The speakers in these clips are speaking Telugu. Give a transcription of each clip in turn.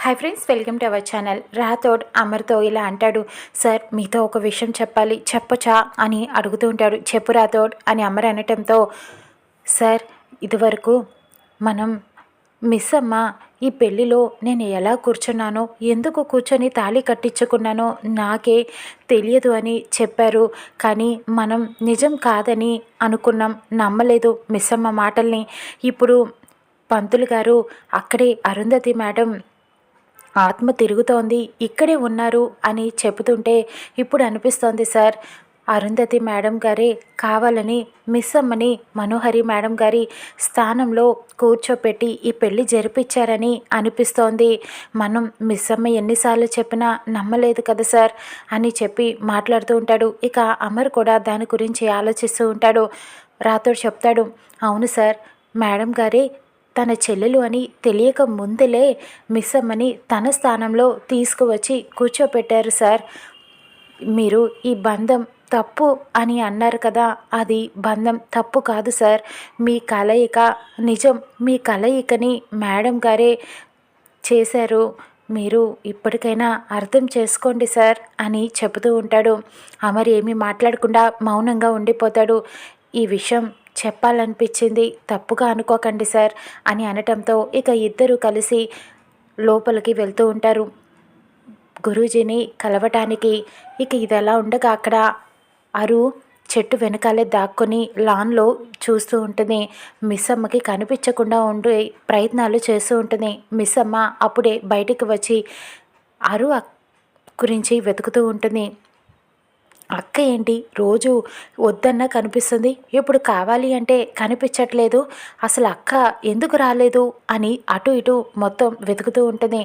Hi friends, welcome to our channel. Rathod అమర్తో ఇలా అంటాడు, సార్ మీతో ఒక విషయం చెప్పాలి, చెప్పొచ్చా అని అడుగుతూ ఉంటాడు. చెప్పు రాథోడ్ అని అమర్ అనటంతో, సార్ ఇదివరకు మనం మిస్ అమ్మ ఈ పెళ్ళిలో నేను ఎలా కూర్చున్నానో, ఎందుకు కూర్చొని తాళి కట్టించుకున్నానో నాకే తెలియదు అని చెప్పారు. కానీ మనం నిజం కాదని అనుకున్నాం, నమ్మలేదు మిస్ అమ్మ మాటల్ని. ఇప్పుడు పంతులు గారు అక్కడే అరుంధతి మేడం ఆత్మ తిరుగుతోంది, ఇక్కడే ఉన్నారు అని చెబుతుంటే ఇప్పుడు అనిపిస్తోంది సార్, అరుంధతి మేడం గారే కావాలని మిస్ అమ్మని మనోహరి మేడం గారి స్థానంలో కూర్చోపెట్టి ఈ పెళ్ళి జరిపించారని అనిపిస్తోంది. మనం మిస్ అమ్మ ఎన్నిసార్లు చెప్పినా నమ్మలేదు కదా సార్ అని చెప్పి మాట్లాడుతూ ఉంటాడు. ఇక అమర్ కూడా దాని గురించి ఆలోచిస్తూ ఉంటాడు. రాథోడ్ చెప్తాడు, అవును సార్, మేడం గారే తన చెల్లెలు అని తెలియక ముందులే మిస్ అమ్మని తన స్థానంలో తీసుకువచ్చి కూర్చోపెట్టారు సార్. మీరు ఈ బంధం తప్పు అని అన్నారు కదా, అది బంధం తప్పు కాదు సార్, మీ కలయిక నిజం, మీ కలయికని మేడం గారే చేశారు, మీరు ఇప్పటికైనా అర్థం చేసుకోండి సార్ అని చెబుతూ ఉంటాడు. అమర్ ఏమీ మాట్లాడకుండా మౌనంగా ఉండిపోతాడు. ఈ విషయం చెప్పాలనిపించింది, తప్పుగా అనుకోకండి సార్ అని అనటంతో ఇక ఇద్దరు కలిసి లోపలికి వెళ్తూ ఉంటారు గురూజీని కలవటానికి. ఇక ఇదలా ఉండగా అక్కడ అరు చెట్టు వెనకాలే దాక్కొని లాన్లో చూస్తూ ఉంటుంది. మిస్ అమ్మకి కనిపించకుండా ఉండే ప్రయత్నాలు చేస్తూ ఉంటుంది. మిస్ అమ్మ అప్పుడే బయటికి వచ్చి అరు గురించి వెతుకుతూ ఉంటుంది. అక్క ఏంటి రోజు వద్దన్నా కనిపిస్తుంది, ఇప్పుడు కావాలి అంటే కనిపించట్లేదు, అసలు అక్క ఎందుకు రాలేదు అని అటు ఇటు మొత్తం వెతుకుతూ ఉంటుంది.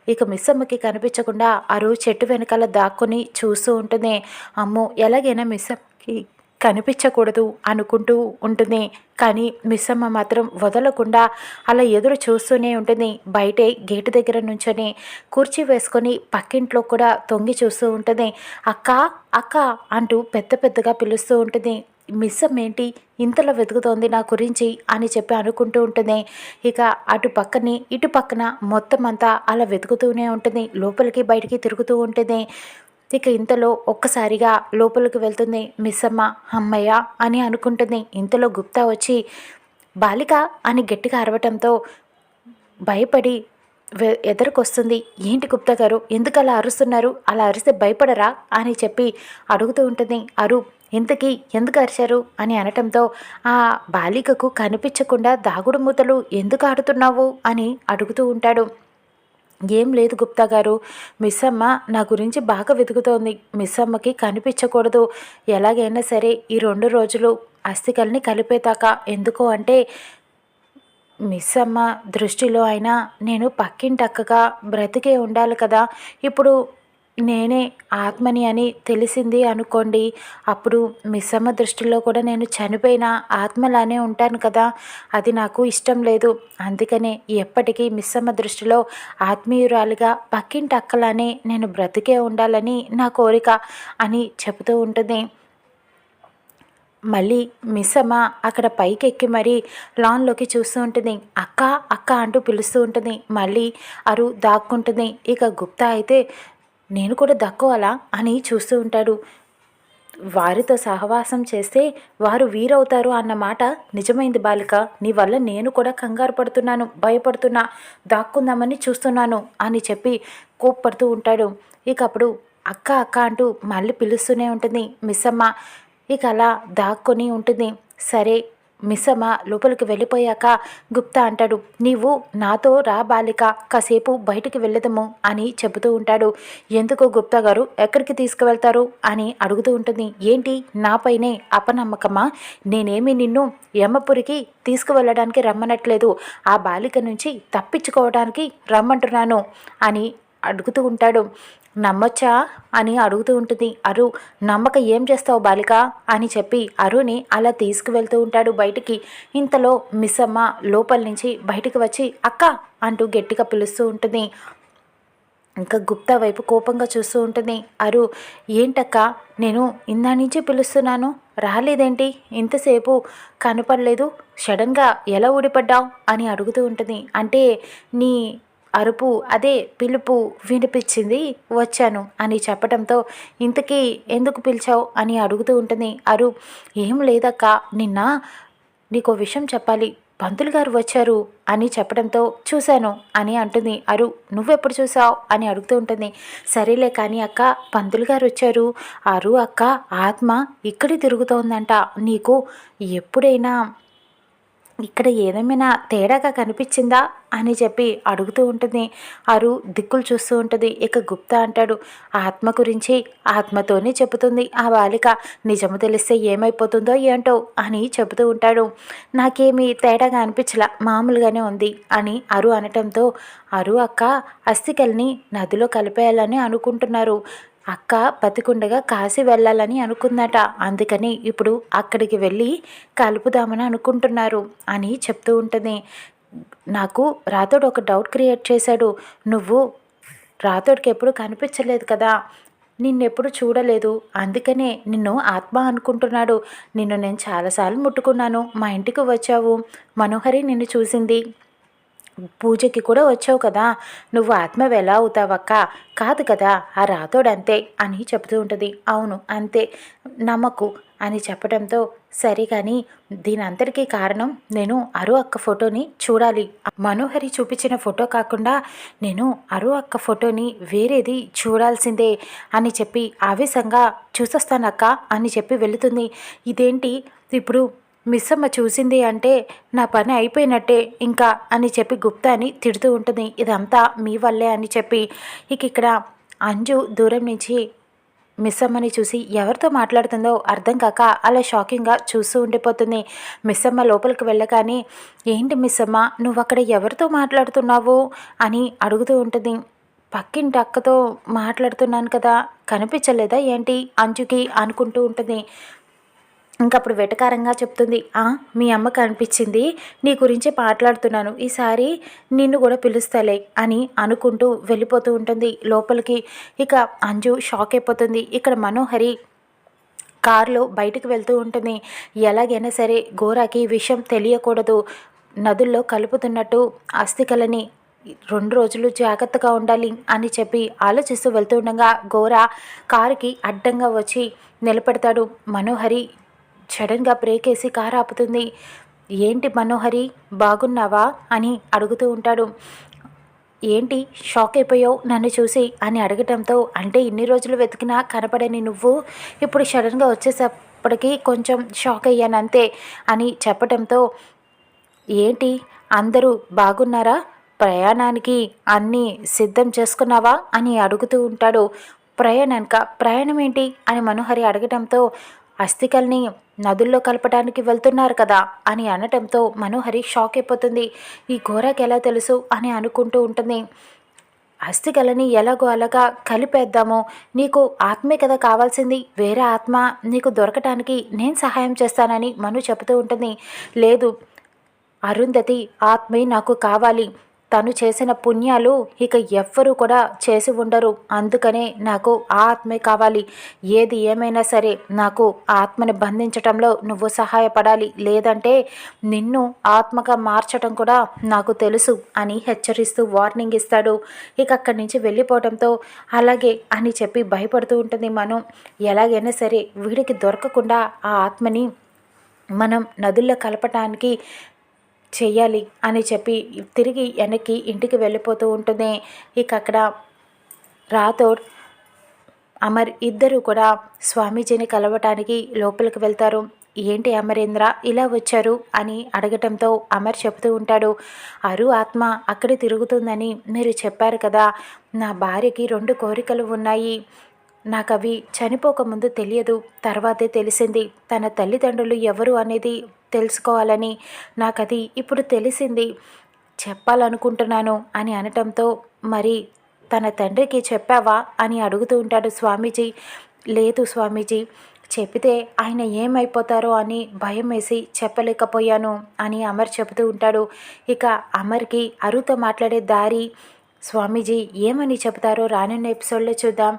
ఇక మిస్ అమ్మకి కనిపించకుండా అరు చెట్టు వెనకాల దాక్కుని చూస్తూ ఉంటుంది. అమ్మో, ఎలాగైనా మిస్ అమ్మకి కనిపించకూడదు అనుకుంటూ ఉంటుంది. కానీ మిస్ అమ్మ మాత్రం వదలకుండా అలా ఎదురు చూస్తూనే ఉంటుంది. బయటే గేటు దగ్గర నుంచొని కుర్చీ వేసుకొని పక్కింట్లో కూడా తొంగి చూస్తూ ఉంటుంది. అక్క అక్క అంటూ పెద్ద పెద్దగా పిలుస్తూ ఉంటుంది. మిస్ అమ్మ ఏంటి ఇంతలో వెతుకుతోంది నా గురించి అని చెప్పి అనుకుంటూ ఉంటుంది. ఇక అటు పక్కని ఇటు పక్కన మొత్తం అంతా అలా వెతుకుతూనే ఉంటుంది. లోపలికి బయటికి తిరుగుతూ ఉంటుంది. ఇక ఇంతలో ఒక్కసారిగా లోపలికి వెళ్తుంది మిస్ అమ్మ. అమ్మయ్య అని అనుకుంటుంది. ఇంతలో గుప్తా వచ్చి బాలిక అని గట్టిగా అరవటంతో భయపడి ఎదురుకొస్తుంది. ఏంటి గుప్తా గారు, ఎందుకు అలా అరుస్తున్నారు, అలా అరిస్తే భయపడరా అని చెప్పి అడుగుతూ ఉంటుంది. అరు ఇంతకీ ఎందుకు అరిచారు అని అనటంతో, ఆ బాలికకు కనిపించకుండా దాగుడు మూతలు ఎందుకు ఆడుతున్నావు అని అడుగుతూ ఉంటాడు. ఏం లేదు గుప్తా గారు, మిస్ అమ్మ నా గురించి బాగా వెతుకుతోంది, మిస్ అమ్మకి కనిపించకూడదు, ఎలాగైనా సరే ఈ 2 రోజులు అస్థికల్ని కలిపేదాకా, ఎందుకు అంటే మిస్ అమ్మ దృష్టిలో అయినా నేను పక్కింటక్కగా బ్రతికే ఉండాలి కదా, ఇప్పుడు నేనే ఆత్మని అని తెలిసింది అనుకోండి, అప్పుడు మిస్ అమ్మ దృష్టిలో కూడా నేను చనిపోయిన ఆత్మలానే ఉంటాను కదా, అది నాకు ఇష్టం లేదు. అందుకనే ఎప్పటికీ మిస్ అమ్మ దృష్టిలో ఆత్మీయురాలుగా పక్కింటి అక్కలానే నేను బ్రతికే ఉండాలని నా కోరిక అని చెబుతూ ఉంటుంది. మళ్ళీ మిస్ అమ్మ అక్కడ పైకెక్కి మరీ లాన్లోకి చూస్తూ ఉంటుంది. అక్క అక్క అంటూ పిలుస్తూ ఉంటుంది. మళ్ళీ అరు దాక్కుంటుంది. ఇక గుప్తా అయితే నేను కూడా దక్కోవాలా అని చూస్తూ ఉంటాడు. వారితో సహవాసం చేస్తే వారు వీరవుతారు అన్నమాట నిజమైంది బాలిక, నీ వల్ల నేను కూడా కంగారు పడుతున్నాను, భయపడుతున్నా, దాక్కుందామని చూస్తున్నాను అని చెప్పి కోప్పడుతూ ఉంటాడు. ఇక అప్పుడు అక్క అక్క అంటూ మళ్ళీ పిలుస్తూనే ఉంటుంది మిస్ అమ్మ. ఇక అలా దాక్కొని ఉంటుంది. సరే మిస్ అమ్మ లోపలికి వెళ్ళిపోయాక గుప్తా అంటాడు, నీవు నాతో రా బాలిక, కాసేపు బయటికి వెళ్ళదము అని చెబుతూ ఉంటాడు. ఎందుకు గుప్తా గారు, ఎక్కడికి తీసుకువెళ్తారు అని అడుగుతూ ఉంటుంది. ఏంటి నాపైనే అపనమ్మకమా, నేనేమి నిన్ను యమపురికి తీసుకువెళ్ళడానికి రమ్మనట్లేదు, ఆ బాలిక నుంచి తప్పించుకోవడానికి రమ్మంటున్నాను అని అడుగుతూ ఉంటాడు. నమ్మొచ్చా అని అడుగుతూ ఉంటుంది. అరు నమ్మక ఏం చేస్తావు బాలిక అని చెప్పి అరుని అలా తీసుకువెళ్తూ ఉంటాడు బయటికి. ఇంతలో మిస్ అమ్మ లోపల నుంచి బయటికి వచ్చి అక్క అంటూ గట్టిగా పిలుస్తూ ఉంటుంది. ఇంకా గుప్తా వైపు కోపంగా చూస్తూ ఉంటుంది. అరు ఏంటక్క, నేను ఇందా నుంచి పిలుస్తున్నాను, రాలేదేంటి, ఇంతసేపు కనపడలేదు, సడన్గా ఎలా ఊడిపడ్డావు అని అడుగుతూ ఉంటుంది. అంటే నీ అరుపు అదే పిలుపు వినిపించింది, వచ్చాను అని చెప్పడంతో ఇంతకీ ఎందుకు పిలిచావు అని అడుగుతూ ఉంటుంది. ఏం లేదక్క, నిన్న నీకో విషయం చెప్పాలి, పంతులు గారు వచ్చారు అని చెప్పడంతో చూశాను అని అంటుంది. నువ్వెప్పుడు చూసావు అని అడుగుతూ ఉంటుంది. సరేలే కానీ అక్క, పంతులు గారు వచ్చారు, అక్క ఆత్మ ఇక్కడే తిరుగుతోందంట, నీకు ఎప్పుడైనా ఇక్కడ ఏదేమైనా తేడాగా కనిపించిందా అని చెప్పి అడుగుతూ ఉంటుంది. దిక్కులు చూస్తూ ఉంటుంది. ఇక గుప్తా అంటాడు, ఆత్మ గురించి ఆత్మతోనే చెబుతుంది ఆ బాలిక, నిజము తెలిస్తే ఏమైపోతుందో ఏంటో అని చెబుతూ ఉంటాడు. నాకేమీ తేడాగా అనిపించలా, మామూలుగానే ఉంది అని అనటంతో అక్క అస్థికల్ని నదిలో కలిపేయాలని అనుకుంటున్నారు, అక్క బతికుండగా కాశీ వెళ్ళాలని అనుకుందట, అందుకని ఇప్పుడు అక్కడికి వెళ్ళి కలుపుదామని అనుకుంటున్నారు అని చెప్తూ ఉంటుంది. నాకు రాతోడు ఒక డౌట్ క్రియేట్ చేశాడు, నువ్వు రాతోడికి ఎప్పుడు కనిపించలేదు కదా, నిన్నెప్పుడు చూడలేదు, అందుకనే నిన్ను ఆత్మ అనుకుంటున్నాడు, నిన్ను నేను చాలాసార్లు ముట్టుకున్నాను, మా ఇంటికి వచ్చావు, మనోహరి నిన్ను చూసింది, పూజకి కూడా వచ్చావు కదా, నువ్వు ఆత్మవి ఎలా అవుతావక్క, కాదు కదా ఆ రాతోడంతే అని చెబుతూ ఉంటుంది. అవును అంతే, నమ్మకు అని చెప్పడంతో సరే కానీ దీని అంతటికీ కారణం నేను అక్క ఫోటోని చూడాలి, మనోహరి చూపించిన ఫోటో కాకుండా నేను అక్క ఫోటోని వేరేది చూడాల్సిందే అని చెప్పి ఆవేశంగా చూసొస్తానక్క అని చెప్పి వెళుతుంది. ఇదేంటి ఇప్పుడు మిస్సమ్మ చూసింది అంటే నా పని అయిపోయినట్టే ఇంకా అని చెప్పి గుప్తాని తిడుతూ ఉంటుంది. ఇదంతా మీ వల్లే అని చెప్పి ఇక్కడ అంజు దూరం నుంచి మిస్సమ్మని చూసి ఎవరితో మాట్లాడుతుందో అర్థం కాక అలా షాకింగ్గా చూస్తూ ఉండిపోతుంది. మిస్సమ్మ లోపలికి వెళ్ళగానే ఏంటి మిస్సమ్మ నువ్వు అక్కడ ఎవరితో మాట్లాడుతున్నావు అని అడుగుతూ ఉంటుంది. పక్కింటి అక్కతో మాట్లాడుతున్నాను కదా, కనిపించలేదా ఏంటి అంజుకి అనుకుంటూ ఉంటుంది. ఇంకప్పుడు వెటకారంగా చెప్తుంది, మీ అమ్మ కనిపించింది, నీ గురించి మాట్లాడుతున్నాను, ఈసారి నిన్ను కూడా పిలుస్తాలే అని అనుకుంటూ వెళ్ళిపోతూ ఉంటుంది లోపలికి. ఇక అంజు షాక్ అయిపోతుంది. ఇక్కడ మనోహరి కారులో బయటకు వెళ్తూ ఉంటుంది. ఎలాగైనా సరే గోరాకి విషయం తెలియకూడదు, నదుల్లో కలుపుతున్నట్టు అస్థికలని 2 రోజులు జాగ్రత్తగా ఉండాలి అని చెప్పి ఆలోచిస్తూ వెళ్తూ ఉండగా గోరా కారుకి అడ్డంగా వచ్చి నిలబెడతాడు. మనోహరి సడన్గా బ్రేక్ వేసి కారు ఆపుతుంది. ఏంటి మనోహరి బాగున్నావా అని అడుగుతూ ఉంటాడు. ఏంటి షాక్ అయిపోయావు నన్ను చూసి అని అడగటంతో, అంటే ఇన్ని రోజులు వెతికినా కనపడని నువ్వు ఇప్పుడు సడన్గా వచ్చేసప్పటికి కొంచెం షాక్ అయ్యాను అంతే అని చెప్పటంతో, ఏంటి అందరూ బాగున్నారా, ప్రయాణానికి అన్నీ సిద్ధం చేసుకున్నావా అని అడుగుతూ ఉంటాడు. ప్రయాణం ఏంటి అని మనోహరి అడగటంతో, అస్థికల్ని నదుల్లో కలపడానికి వెళ్తున్నారు కదా అని అనటంతో మనోహరి షాక్ అయిపోతుంది. ఈ ఘోరాకి ఎలా తెలుసు అని అనుకుంటూ ఉంటుంది. అస్థికలని ఎలాగో అలాగా కలిపేద్దాము, నీకు ఆత్మే కదా కావాల్సింది, వేరే ఆత్మ నీకు దొరకటానికి నేను సహాయం చేస్తానని మను చెబుతూ ఉంటుంది. లేదు, అరుంధతి ఆత్మే నాకు కావాలి, తను చేసిన పుణ్యాలు ఇక ఎవ్వరూ కూడా చేసి ఉండరు, అందుకనే నాకు ఆ ఆత్మే కావాలి, ఏది ఏమైనా సరే నాకు ఆత్మని బంధించటంలో నువ్వు సహాయపడాలి, లేదంటే నిన్ను ఆత్మగా మార్చటం కూడా నాకు తెలుసు అని హెచ్చరిస్తూ వార్నింగ్ ఇస్తాడు. ఇక అక్కడి నుంచి వెళ్ళిపోవడంతో అలాగే అని చెప్పి భయపడుతూ ఉంటుంది. మనం ఎలాగైనా సరే వీడికి దొరకకుండా ఆ ఆత్మని మనం నదుల్లో కలపటానికి చెయ్యాలి అని చెప్పి తిరిగి వెనక్కి ఇంటికి వెళ్ళిపోతూ ఉంటుంది. ఇక అక్కడ రాథోడ్ అమర్ ఇద్దరు కూడా స్వామీజీని కలవటానికి లోపలికి వెళ్తారు. ఏంటి అమరేంద్ర ఇలా వచ్చారు అని అడగటంతో అమర్ చెబుతూ ఉంటాడు, ఆత్మ అక్కడే తిరుగుతుందని మీరు చెప్పారు కదా, నా భార్యకి 2 కోరికలు ఉన్నాయి, నాకు అవి చనిపోకముందు తెలియదు, తర్వాతే తెలిసింది, తన తల్లిదండ్రులు ఎవరు అనేది తెలుసుకోవాలని, నాకది ఇప్పుడు తెలిసింది, చెప్పాలనుకుంటున్నాను అని అనటంతో, మరి తన తండ్రికి చెప్పావా అని అడుగుతూ ఉంటాడు స్వామీజీ. లేదు స్వామీజీ, చెబితే ఆయన ఏమైపోతారో అని భయం వేసి చెప్పలేకపోయాను అని అమర్ చెబుతూ ఉంటాడు. ఇక అమర్కి అరుతో మాట్లాడే దారి స్వామీజీ ఏమని చెబుతారో రానున్న ఎపిసోడ్లో చూద్దాం.